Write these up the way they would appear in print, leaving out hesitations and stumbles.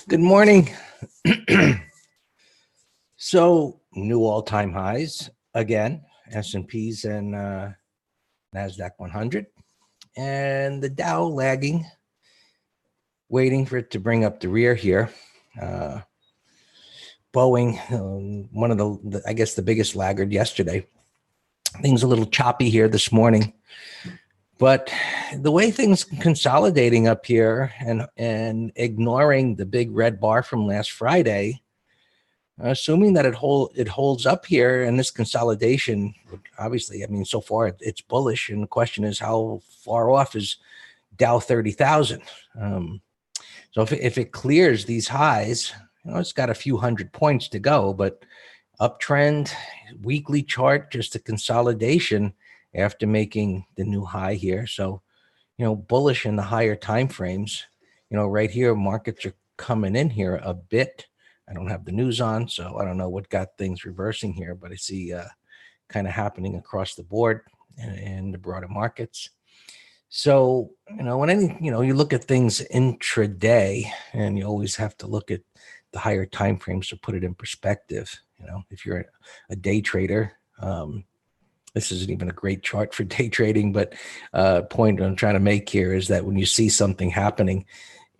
Good morning. So new all-time highs again, S&Ps and NASDAQ 100, and the Dow lagging, waiting for it to bring up the rear here. Boeing, one of the I guess the biggest laggard yesterday. Things a little choppy here this morning, but the way things consolidating up here and ignoring the big red bar from last Friday, assuming that it holds up here, and this consolidation, obviously, I mean, so far it's bullish, and the question is how far off is Dow 30,000? So if it clears these highs, it's got a few hundred points to go, but uptrend, weekly chart, just a consolidation after making the new high here. So, bullish in the higher time frames. Right here, markets are coming in here a bit. I don't have the news on, so I don't know what got things reversing here, but I see kind of happening across the board in the broader markets. So, when you look at things intraday, and you always have to look at the higher time frames to put it in perspective. If you're a day trader, this isn't even a great chart for day trading, but point I'm trying to make here is that when you see something happening,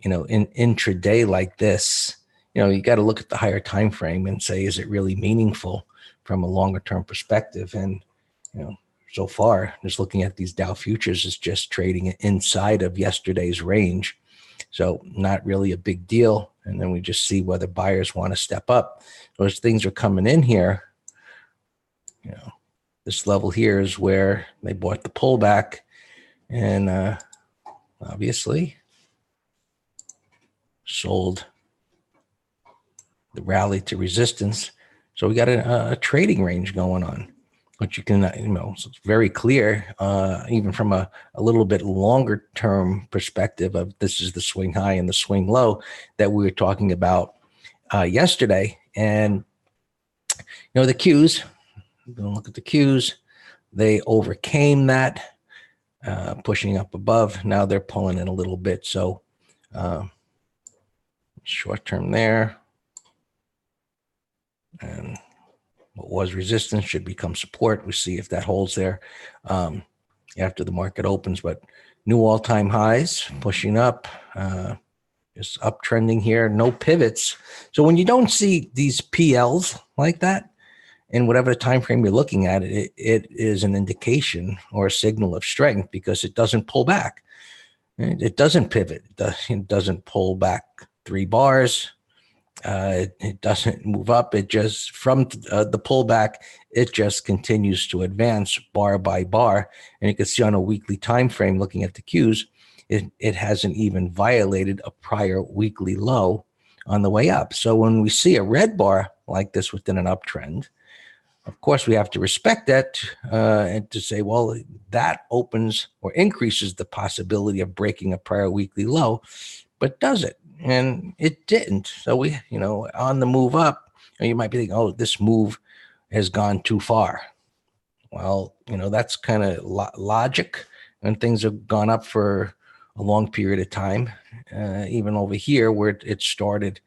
in intraday like this, you got to look at the higher time frame and say, is it really meaningful from a longer term perspective? And so far, just looking at these Dow futures is just trading inside of yesterday's range, so not really a big deal. And then we just see whether buyers want to step up. Those things are coming in here. This level here is where they bought the pullback, and obviously sold the rally to resistance. So we got a trading range going on, but you can, so it's very clear, even from a little bit longer term perspective of this is the swing high and the swing low that we were talking about yesterday. And, the Qs, don't look at the Qs, they overcame that, pushing up above. Now they're pulling in a little bit. So short term there. And what was resistance should become support. We see if that holds there after the market opens. But new all-time highs, pushing up, just uptrending here, no pivots. So when you don't see these PLs like that, in whatever time frame you're looking at, it is an indication or a signal of strength, because it doesn't pull back. It doesn't pivot. It doesn't pull back 3 bars. It doesn't move up. It just, from the pullback, it just continues to advance bar by bar. And you can see on a weekly time frame, looking at the Qs, it hasn't even violated a prior weekly low on the way up. So when we see a red bar like this within an uptrend, of course, we have to respect that and to say, well, that opens or increases the possibility of breaking a prior weekly low, but does it? And it didn't. So we, on the move up, you might be thinking, oh, this move has gone too far. Well, that's kind of logic, and things have gone up for a long period of time, even over here where it started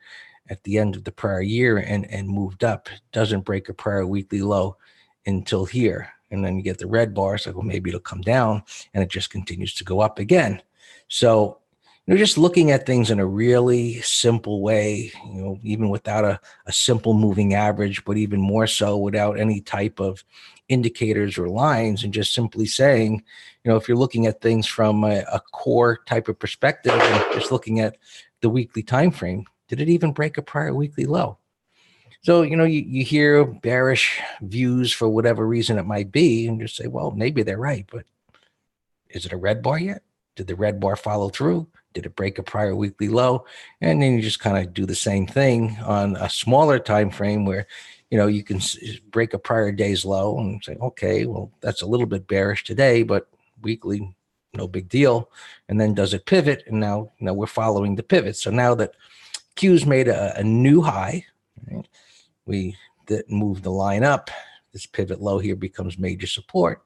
at the end of the prior year and moved up. It doesn't break a prior weekly low until here. And then you get the red bar. So, well, maybe it'll come down, and it just continues to go up again. So, just looking at things in a really simple way, even without a simple moving average, but even more so without any type of indicators or lines, and just simply saying, if you're looking at things from a core type of perspective and just looking at the weekly time frame, did it even break a prior weekly low? So, you hear bearish views for whatever reason it might be, and just say, well, maybe they're right, but is it a red bar yet? Did the red bar follow through? Did it break a prior weekly low? And then you just kind of do the same thing on a smaller time frame where, you can break a prior day's low and say, okay, well, that's a little bit bearish today, but weekly, no big deal. And then does it pivot? And now, we're following the pivot. So now that Q's made a new high, right, we didn't move the line up. This pivot low here becomes major support.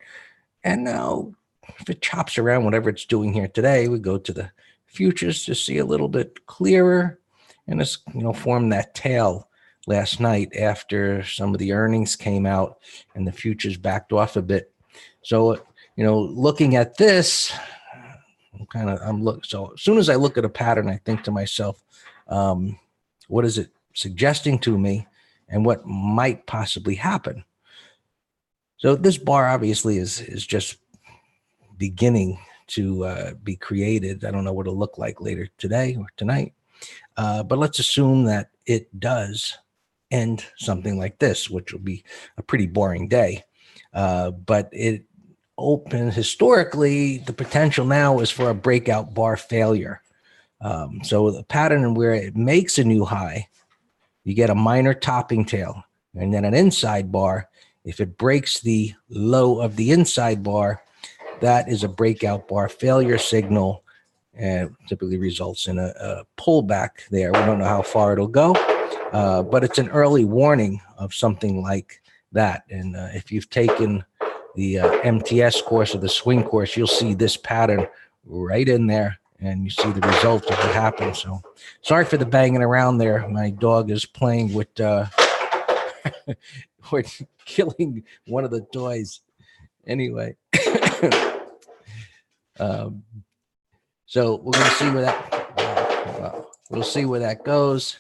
And now if it chops around whatever it's doing here today, we go to the futures to see a little bit clearer. and it's, formed that tail last night after some of the earnings came out and the futures backed off a bit. So, looking at this, so as soon as I look at a pattern, I think to myself, what is it suggesting to me and what might possibly happen? So this bar obviously is just beginning to be created. I don't know what it'll look like later today or tonight, but let's assume that it does end something like this, which will be a pretty boring day. But it open historically, the potential now is for a breakout bar failure. So the pattern where it makes a new high, you get a minor topping tail, and then an inside bar. If it breaks the low of the inside bar, that is a breakout bar failure signal, and typically results in a pullback there. We don't know how far it'll go, but it's an early warning of something like that. And if you've taken the MTS course or the swing course, you'll see this pattern right in there, and you see the result of what happened. So sorry for the banging around there. My dog is playing with we're killing one of the toys. Anyway, so we're going to see where that we'll see where that goes.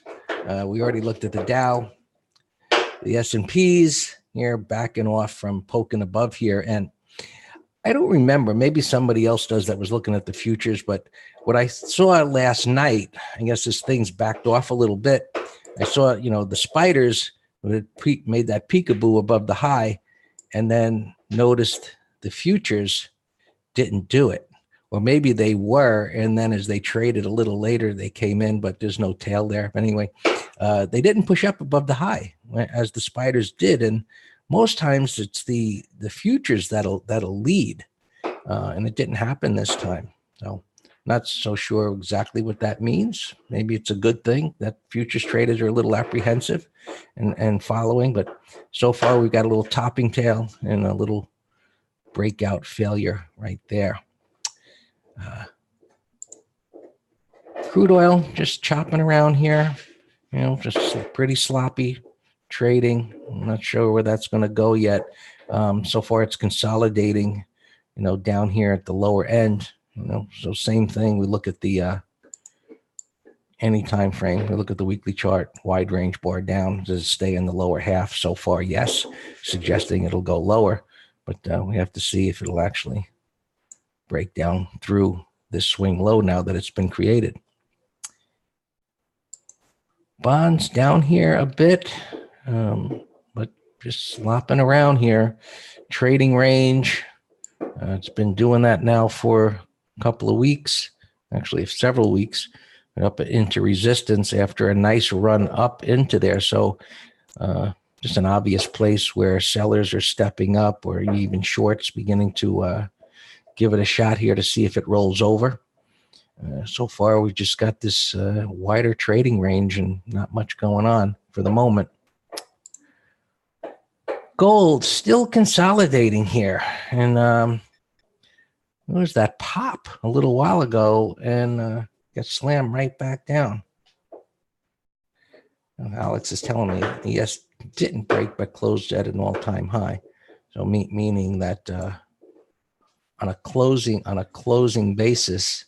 We already looked at the Dow, the S&Ps here backing off from poking above here, and I don't remember. Maybe somebody else does that was looking at the futures, but what I saw last night, I guess this thing's backed off a little bit. I saw, the spiders made that peekaboo above the high, and then noticed the futures didn't do it. Or maybe they were, and then as they traded a little later, they came in, but there's no tail there. But anyway, they didn't push up above the high as the spiders did, and most times it's the futures that'll lead, and it didn't happen this time. So not so sure exactly what that means. Maybe it's a good thing that futures traders are a little apprehensive and following, but so far we've got a little topping tail and a little breakout failure right there. Crude oil just chopping around here, just pretty sloppy trading. I'm not sure where that's going to go yet. So far it's consolidating, down here at the lower end, so same thing. We look at the any time frame. We look at the weekly chart, wide range bar down. Does it stay in the lower half? So far, yes, suggesting it'll go lower, but we have to see if it'll actually break down through this swing low now that it's been created. Bonds down here a bit, but just slopping around here. Trading range, it's been doing that now for a couple of weeks, actually several weeks, up into resistance after a nice run up into there. So just an obvious place where sellers are stepping up, or even shorts beginning to give it a shot here to see if it rolls over. So far, we've just got this wider trading range and not much going on for the moment. Gold still consolidating here. And there was that pop a little while ago and got slammed right back down. And Alex is telling me, yes, didn't break, but closed at an all-time high. So meaning that on a closing basis,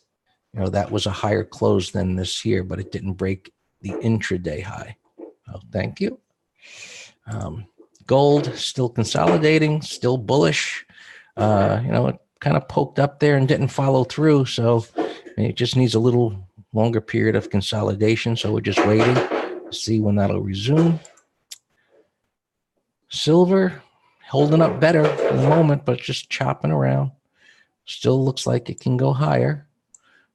that was a higher close than this here, but it didn't break the intraday high. Oh, thank you. Gold still consolidating, still bullish. It kind of poked up there and didn't follow through. So it just needs a little longer period of consolidation. So we're just waiting to see when that'll resume. Silver holding up better for the moment, but just chopping around. Still looks like it can go higher.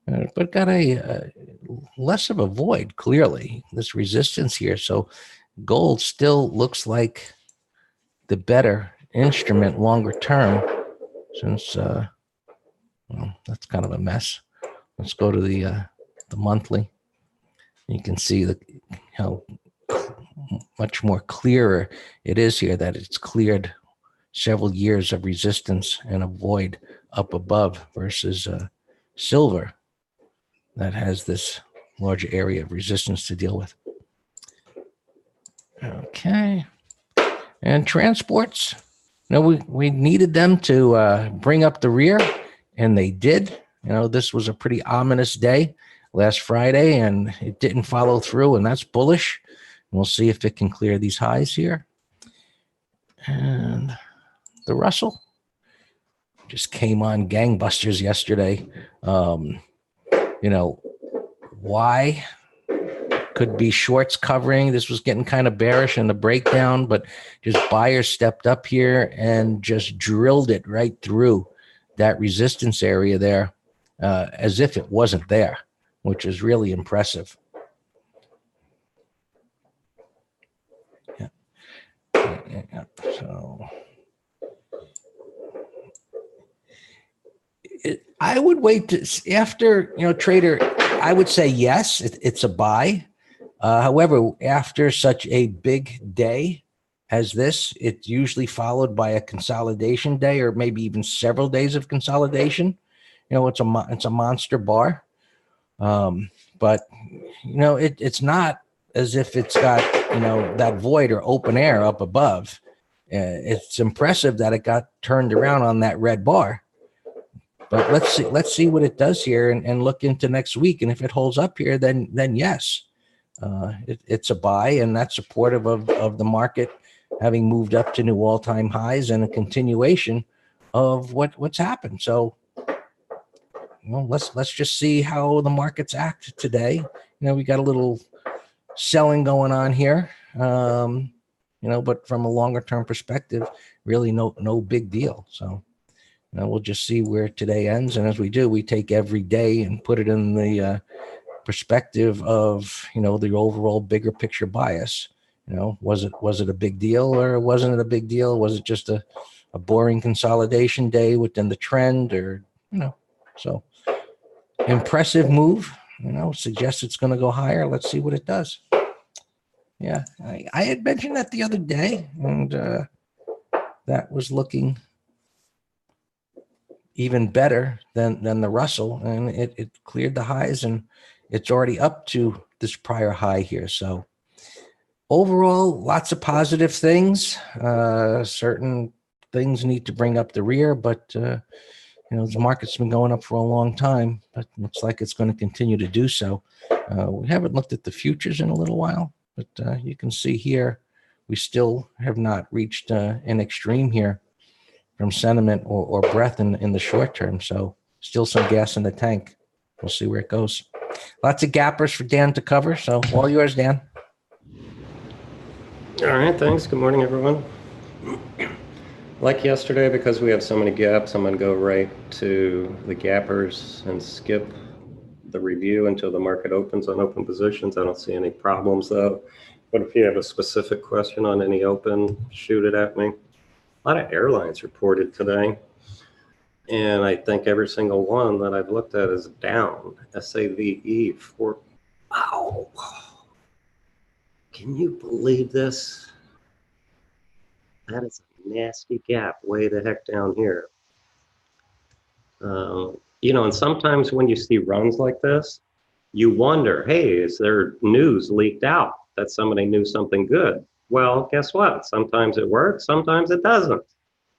But got a less of a void, clearly, this resistance here. So gold still looks like the better instrument longer term, since that's kind of a mess. Let's go to the monthly. You can see how much more clearer it is here, that it's cleared several years of resistance and a void up above versus silver that has this larger area of resistance to deal with. Okay. And transports, we needed them to bring up the rear, and they did. This was a pretty ominous day last Friday, and it didn't follow through, and that's bullish. We'll see if it can clear these highs here. And the Russell just came on gangbusters yesterday. Why? Could be shorts covering. This was getting kind of bearish in the breakdown, but just buyers stepped up here and just drilled it right through that resistance area there, as if it wasn't there, which is really impressive. Yeah. So I would wait to after, trader, I would say yes, it's a buy. However, after such a big day as this, it's usually followed by a consolidation day, or maybe even several days of consolidation. It's a monster bar. But it's not as if it's got, that void or open air up above. It's impressive that it got turned around on that red bar. But let's see what it does here, and look into next week. And if it holds up here, then yes, it's a buy, and that's supportive of the market having moved up to new all-time highs, and a continuation of what's happened. So, let's just see how the markets act today. We got a little selling going on here, but from a longer term perspective, really no big deal. So, we'll just see where today ends, and as we do, we take every day and put it in the perspective of the overall bigger picture bias. Was it a big deal, or wasn't it a big deal? Was it just a boring consolidation day within the trend, or so impressive move, suggests it's going to go higher. Let's see what it does. Yeah, I had mentioned that the other day, and that was looking even better than the Russell, and it cleared the highs, and it's already up to this prior high here. So overall, lots of positive things. Certain things need to bring up the rear, but the market's been going up for a long time, but looks like it's going to continue to do so. We haven't looked at the futures in a little while, but you can see here we still have not reached an extreme here from sentiment or breadth in the short term. So still some gas in the tank. We'll see where it goes. Lots of gappers for Dan to cover. So all yours, Dan. All right, thanks. Good morning, everyone. Like yesterday, because we have so many gaps, I'm going to go right to the gappers and skip the review until the market opens on open positions. I don't see any problems, though. But if you have a specific question on any open, shoot it at me. A lot of airlines reported today, and I think every single one that I've looked at is down. SAVE for, wow. Can you believe this? That is a nasty gap way the heck down here. And sometimes when you see runs like this, you wonder, hey, is there news leaked out that somebody knew something good? Well, guess what? Sometimes it works, sometimes it doesn't.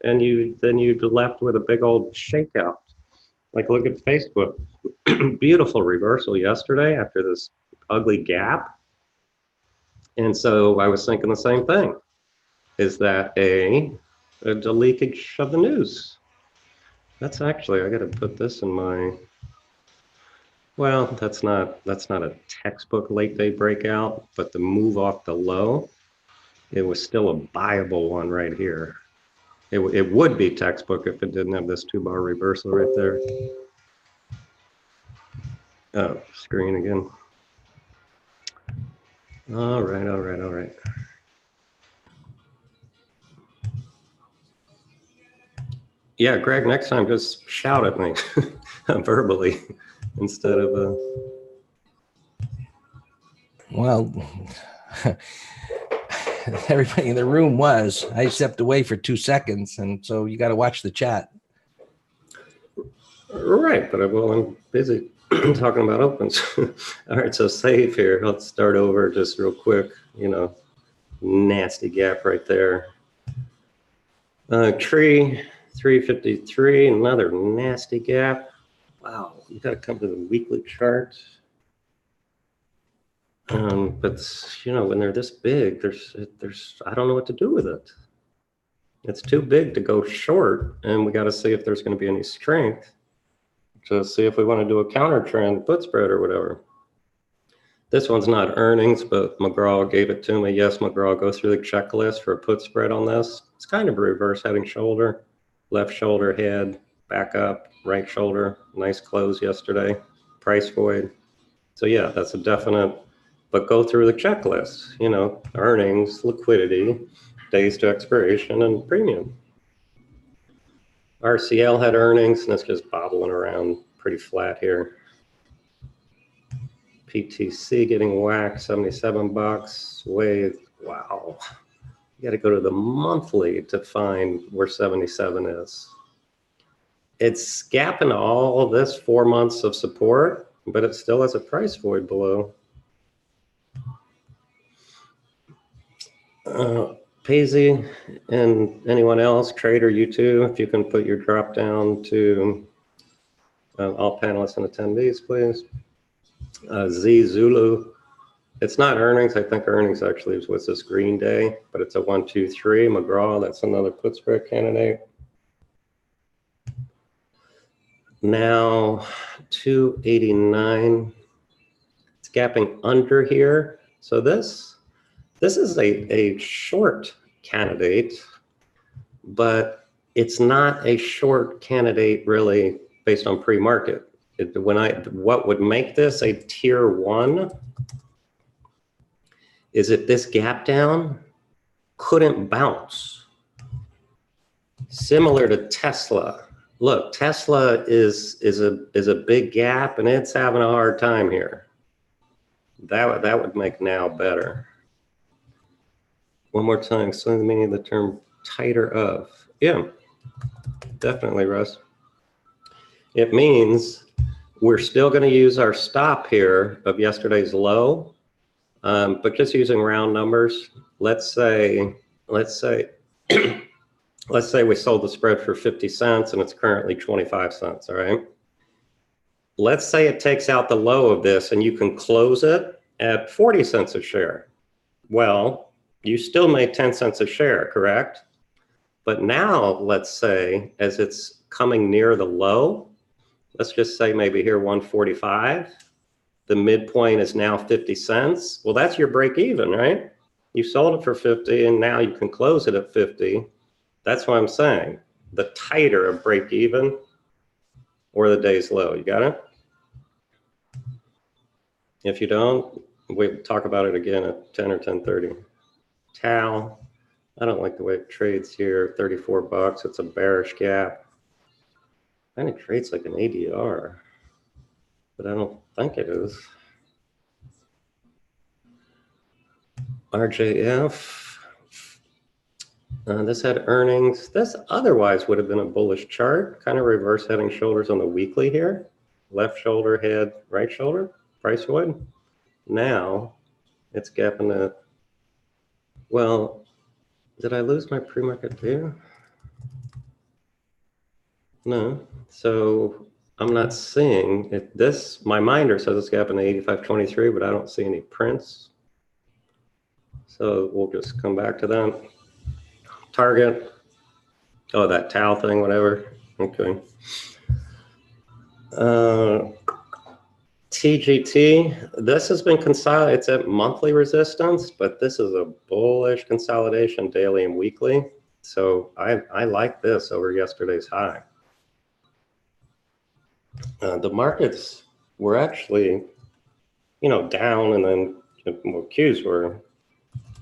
And then you're left with a big old shakeout. Like, look at Facebook. Beautiful reversal yesterday after this ugly gap. And so I was thinking the same thing. Is that a leakage of the news? That's actually, I got to put this in my, well, that's not a textbook late day breakout, but the move off the low, it was still a buyable one right here. It would be textbook if it didn't have this 2-bar reversal right there. Oh, screen again. All right. Yeah, Greg, next time just shout at me verbally instead of Well, everybody in the room was. I stepped away for 2 seconds, and so you got to watch the chat. Right, but I'm busy talking about opens. All right, so save here. Let's start over just real quick. You know, nasty gap right there. Tree 353, another nasty gap. Wow, you got to come to the weekly chart. But you know, when they're this big, there's I don't know what to do with it. It's too big to go short, and we got to see if there's going to be any strength to see if we want to do a counter trend put spread or whatever. This one's not earnings, but McGraw gave it to me. Yes, McGraw, go through the checklist for a put spread on this. It's kind of a reverse head and shoulder, left shoulder head, back up, right shoulder. Nice close yesterday, price void. So yeah, that's a definite, but go through the checklist, you know, earnings, liquidity, days to expiration, and premium. RCL had earnings, and it's just bobbling around pretty flat here. PTC getting whacked, 77 bucks. Wave, wow. You got to go to the monthly to find where 77 is. It's gapping all of this 4 months of support, but it still has a price void below. Paisy and anyone else, trader, you too, if you can put your drop down to all panelists and attendees, please. Z Zulu, it's not earnings. I think earnings actually is what's this Green Day, but it's a 1, 2, 3. McGraw, that's another put spread candidate. Now 289, it's gapping under here. So this is a short candidate, but it's not a short candidate really based on pre-market. What would make this a tier 1 is if this gap down couldn't bounce. Similar to Tesla. Look, Tesla is a big gap, and it's having a hard time here. That would make now better. One more time, explain the meaning of the term tighter of. Yeah, definitely, Russ. It means we're still going to use our stop here of yesterday's low, but just using round numbers. Let's say let's say we sold the spread for 50 cents and it's currently 25 cents, all right? Let's say it takes out the low of this and you can close it at 40 cents a share. Well, you still made 10 cents a share, correct? But now let's say as it's coming near the low, let's just say maybe here 145, the midpoint is now 50 cents. Well, that's your break even, right? You sold it for 50 and now you can close it at 50. That's what I'm saying. The tighter of break even or the day's low. You got it? If you don't, we'll talk about it again at 10 or 10:30. TAL, I don't like the way it trades here. 34 bucks. It's a bearish gap. And it trades like an ADR, but I don't think it is. RJF. This had earnings. This otherwise would have been a bullish chart, kind of reverse head and shoulders on the weekly here. Left shoulder, head, right shoulder, price void. Now it's gapping it. Well, did I lose my pre-market view? No. So I'm not seeing it. This, my minder says it's gapping to 85.23, but I don't see any prints. So we'll just come back to that. Target. Oh, that towel thing, whatever. Okay. TGT, this has been consolidated. It's at monthly resistance, but this is a bullish consolidation daily and weekly. So I like this over yesterday's high. The markets were actually, you know, down, and then well, Qs were,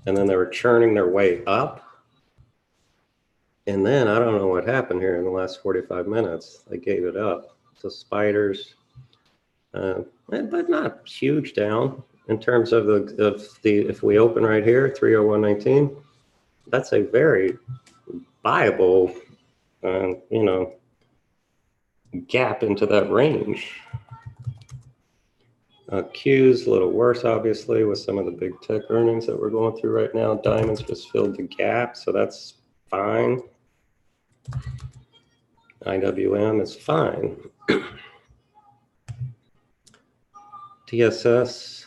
and then they were churning their way up. And then I don't know what happened here in the last 45 minutes. They gave it up. So spiders, but not huge down in terms of the if we open right here, 301.19, that's a very viable, you know, gap into that range. Q's a little worse, obviously, with some of the big tech earnings that we're going through right now. Diamonds just filled the gap, so that's fine. IWM is fine. TSS.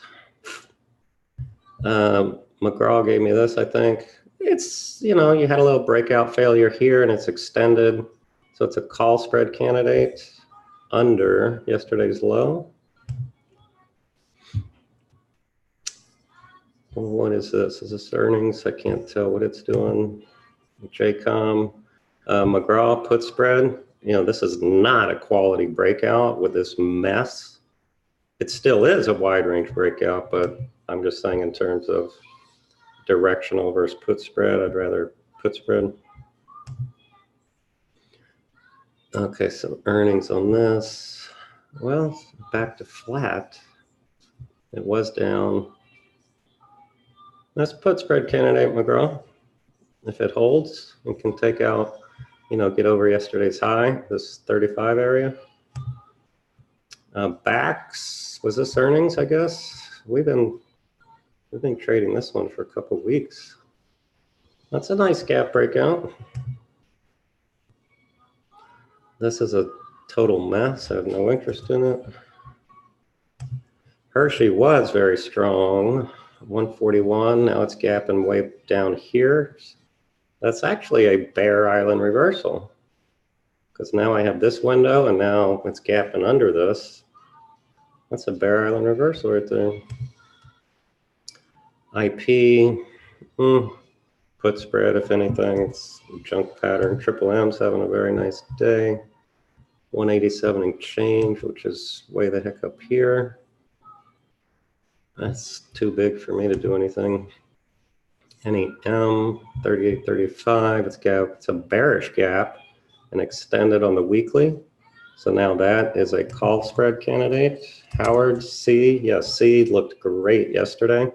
McGraw gave me this, I think. It's, you know, you had a little breakout failure here and it's extended. So it's a call spread candidate under yesterday's low. What is this? Is this earnings? I can't tell what it's doing. JCOM. McGraw put spread. You know, this is not a quality breakout with this mess. It still is a wide range breakout, but I'm just saying in terms of directional versus put spread, I'd rather put spread. Okay, so earnings on this. Well, back to flat. It was down. Let's put spread candidate, McGraw. If it holds, we can take out, you know, get over yesterday's high, this 35 area. Backs, was this earnings, I guess? We've been trading this one for a couple weeks. That's a nice gap breakout. This is a total mess. I have no interest in it. Hershey was very strong, 141. Now it's gapping way down here. That's actually a Bear Island reversal, because now I have this window and now it's gapping under this. That's a Bear Island reversal right there. IP, put spread, if anything, it's junk pattern. Triple M's having a very nice day. 187 and change, which is way the heck up here. That's too big for me to do anything. NEM, 38.35, it's a bearish gap and extended on the weekly. So now that is a call spread candidate. Howard, C, yes, C looked great yesterday.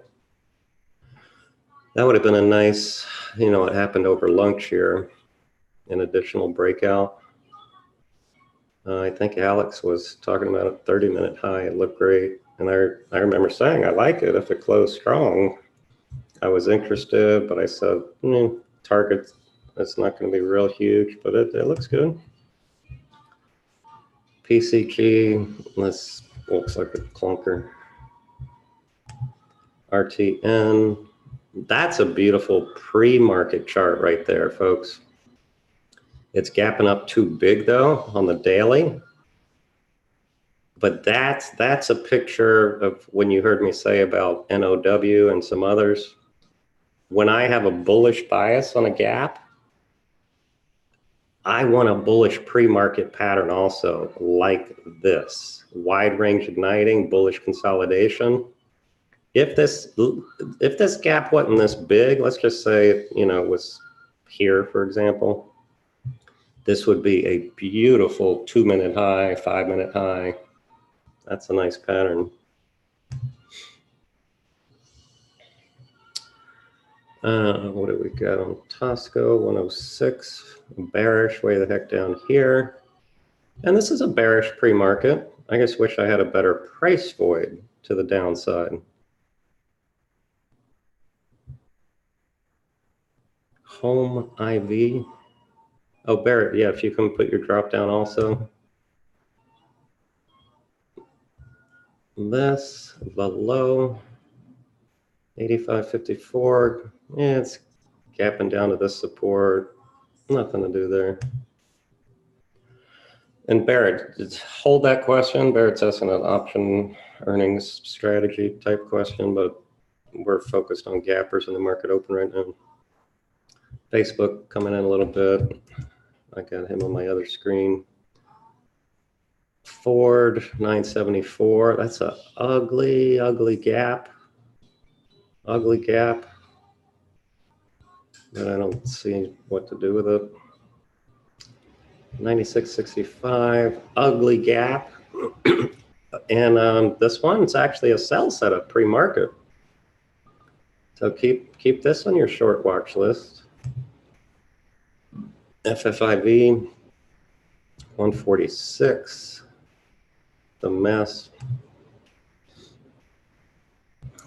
That would have been a nice, you know, it happened over lunch here, an additional breakout. I think Alex was talking about a 30-minute high. It looked great. And I remember saying, I like it if it closed strong. I was interested, but I said, target, it's not going to be real huge, but it looks good. PCG, this looks like a clunker. RTN, that's a beautiful pre-market chart right there, folks. It's gapping up too big though on the daily. But that's a picture of when you heard me say about NOW and some others. When I have a bullish bias on a gap, I want a bullish pre-market pattern also, like this. Wide range igniting, bullish consolidation. If this gap wasn't this big, let's just say, you know, it was here, for example, this would be a beautiful 2-minute high, 5-minute high. That's a nice pattern. What do we got on Tosco? 106, bearish, way the heck down here. And this is a bearish pre-market. I just wish I had a better price void to the downside. Home IV. Oh, Barrett, yeah, if you can put your drop down also. This below 85.54. Yeah, it's gapping down to this support. Nothing to do there. And Barrett, just hold that question. Barrett's asking an option earnings strategy type question, but we're focused on gappers in the market open right now. Facebook coming in a little bit. I got him on my other screen. Ford 974. That's a ugly, ugly gap. Ugly gap. But I don't see what to do with it. 96.65. Ugly gap. And this one's actually a sell setup pre-market. So keep this on your short watch list. FFIV 146. The mess.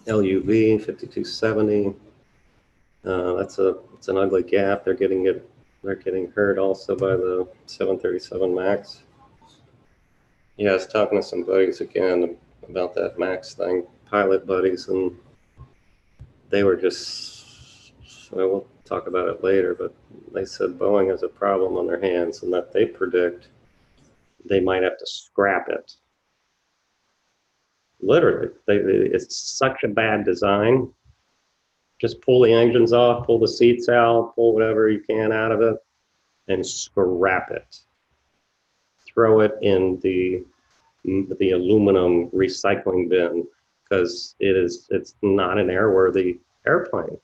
LUV 5270. It's an ugly gap. They're getting hurt also by the 737 Max. Yeah, I was talking to some buddies again about that Max thing, pilot buddies, and they were just, well, we'll talk about it later, but they said Boeing has a problem on their hands and that they predict they might have to scrap it. Literally, it's such a bad design. Just pull the engines off, pull the seats out, pull whatever you can out of it, and scrap it. Throw it in the aluminum recycling bin because it's not an airworthy airplane,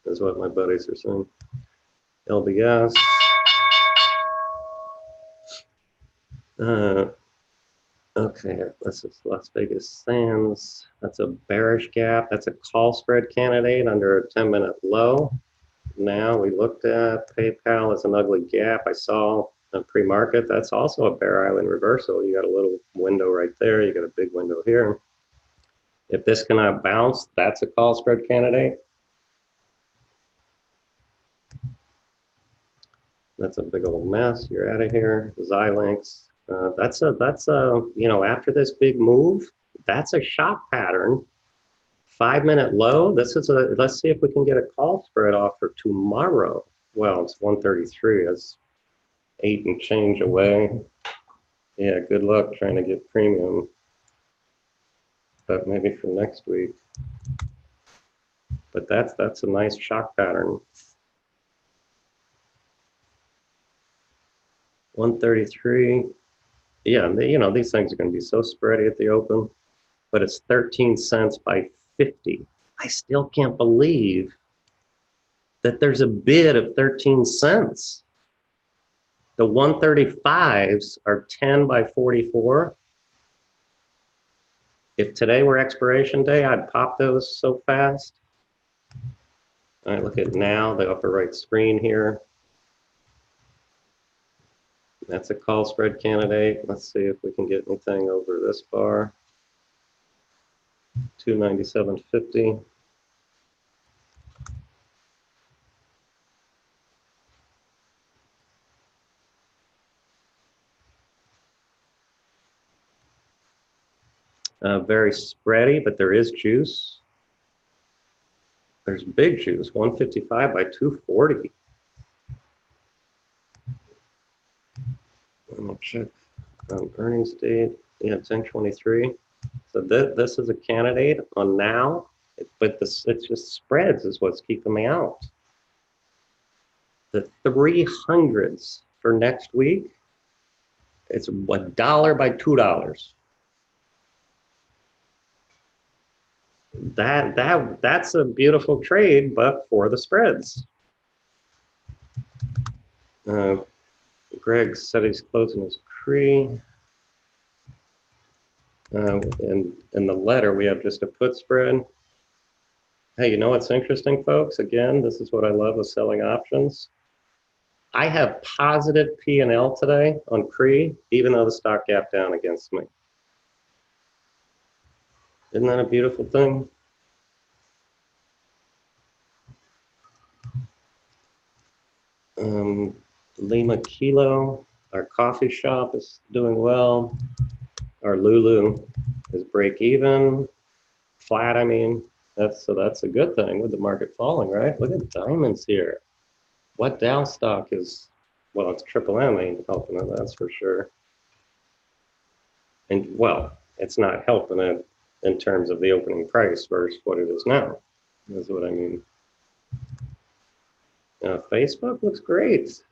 is what my buddies are saying. LBS. Okay, this is Las Vegas Sands. That's a bearish gap. That's a call spread candidate under a 10-minute low. Now we looked at PayPal as an ugly gap. I saw a pre-market. That's also a Bear Island reversal. You got a little window right there. You got a big window here. If this cannot bounce, that's a call spread candidate. That's a big old mess. You're out of here. Xilinx. That's a you know, after this big move, that's a shock pattern. 5-minute low. This is a, let's see if we can get a call spread off for tomorrow. Well, it's 133. That's 8 and change away. Yeah, good luck trying to get premium. But maybe for next week. But that's a nice shock pattern. 133. Yeah, you know, these things are going to be so spready at the open, but it's 13 cents by 50. I still can't believe that there's a bid of 13 cents. The 135s are 10 by 44. If today were expiration day, I'd pop those so fast. All right, look at now, the upper right screen here. That's a call spread candidate. Let's see if we can get anything over this bar. 297.50. Very spready, but there is juice. There's big juice, 155 by 240. Let me check earnings date. Yeah, 10/23. So this is a candidate on now, but it just spreads is what's keeping me out. The 300s for next week, it's $1 by $2. That's a beautiful trade, but for the spreads. Greg said he's closing his CRE. In the letter, we have just a put spread. Hey, you know what's interesting, folks? Again, this is what I love with selling options. I have positive P&L today on CRE, even though the stock gapped down against me. Isn't that a beautiful thing? Lima Kilo, our coffee shop is doing well. Our Lulu is break even, flat. I mean, that's a good thing with the market falling, right? Look at diamonds here. What Dow stock is? Well, it's triple M ain't helping it, that's for sure. And well, it's not helping it in terms of the opening price versus what it is now. That's what I mean. Facebook looks great.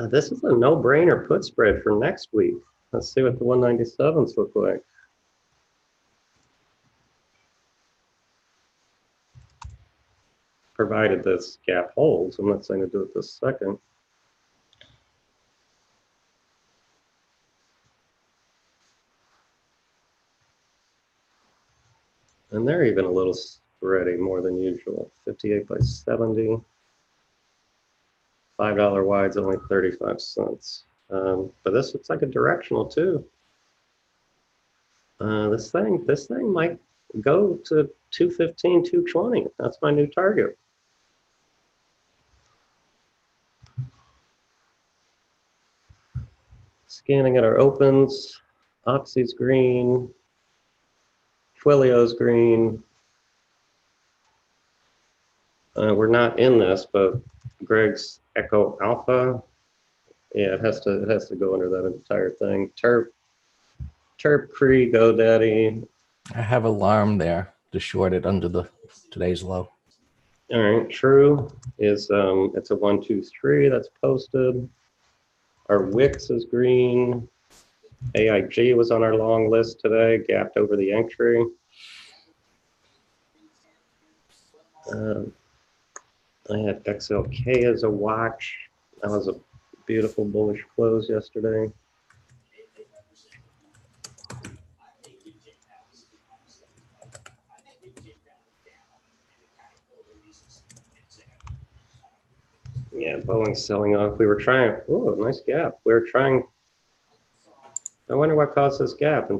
This is a no-brainer put spread for next week. Let's see what the 197s look like. Provided this gap holds. I'm not saying to do it this second. And they're even a little spready more than usual. 58 by 70. $5 wide's only 35 cents. But this looks like a directional too. This thing might go to 215, 220. That's my new target. Scanning at our opens, Oxy's green, Twilio's green. We're not in this, but Greg's Echo Alpha. Yeah, it has to go under that entire thing. Terp, Cree, GoDaddy. I have alarm there to short it under the today's low. All right, True is it's a 1, 2, 3 that's posted. Our Wix is green. AIG was on our long list today, gapped over the entry. I had XLK as a watch. That was a beautiful bullish close yesterday. Yeah, Boeing's selling off. We were trying, oh, nice gap. We were trying, I wonder what caused this gap until